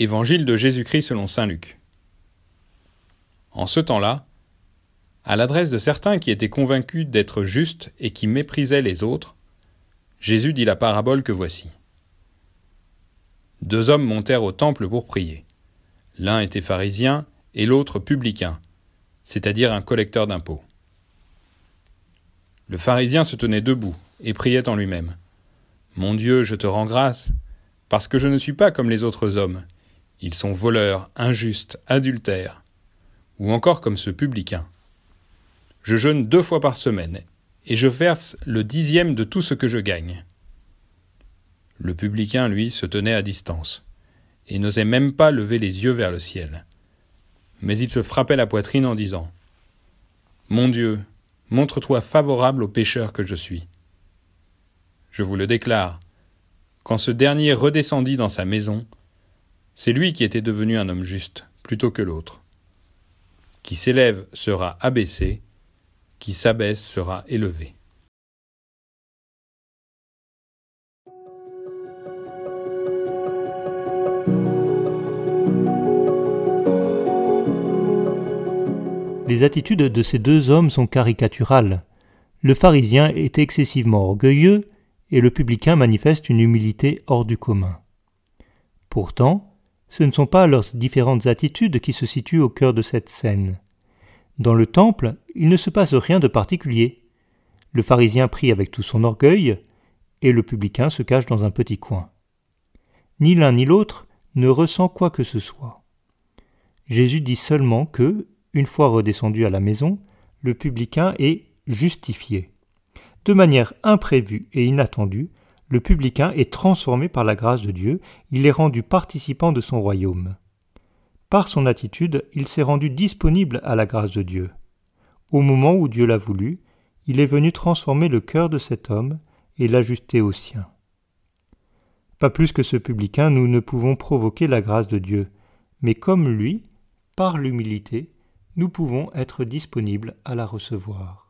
Évangile de Jésus-Christ selon saint Luc. En ce temps-là, à l'adresse de certains qui étaient convaincus d'être justes et qui méprisaient les autres, Jésus dit la parabole que voici. 2 hommes montèrent au temple pour prier. L'un était pharisien et l'autre publicain, c'est-à-dire un collecteur d'impôts. Le pharisien se tenait debout et priait en lui-même. « Mon Dieu, je te rends grâce, parce que je ne suis pas comme les autres hommes. Ils sont voleurs, injustes, adultères. » Ou encore comme ce publicain. « Je jeûne 2 fois par semaine, et je verse le 10e de tout ce que je gagne. » Le publicain, lui, se tenait à distance, et n'osait même pas lever les yeux vers le ciel. Mais il se frappait la poitrine en disant « Mon Dieu, montre-toi favorable au pécheur que je suis. » Je vous le déclare, quand ce dernier redescendit dans sa maison, c'est lui qui était devenu un homme juste, plutôt que l'autre. Qui s'élève sera abaissé, qui s'abaisse sera élevé. Les attitudes de ces 2 hommes sont caricaturales. Le pharisien est excessivement orgueilleux et le publicain manifeste une humilité hors du commun. Pourtant, ce ne sont pas leurs différentes attitudes qui se situent au cœur de cette scène. Dans le temple, il ne se passe rien de particulier. Le pharisien prie avec tout son orgueil et le publicain se cache dans un petit coin. Ni l'un ni l'autre ne ressent quoi que ce soit. Jésus dit seulement que, une fois redescendu à la maison, le publicain est justifié. De manière imprévue et inattendue, le publicain est transformé par la grâce de Dieu, il est rendu participant de son royaume. Par son attitude, il s'est rendu disponible à la grâce de Dieu. Au moment où Dieu l'a voulu, il est venu transformer le cœur de cet homme et l'ajuster au sien. Pas plus que ce publicain, nous ne pouvons provoquer la grâce de Dieu, mais comme lui, par l'humilité, nous pouvons être disponibles à la recevoir.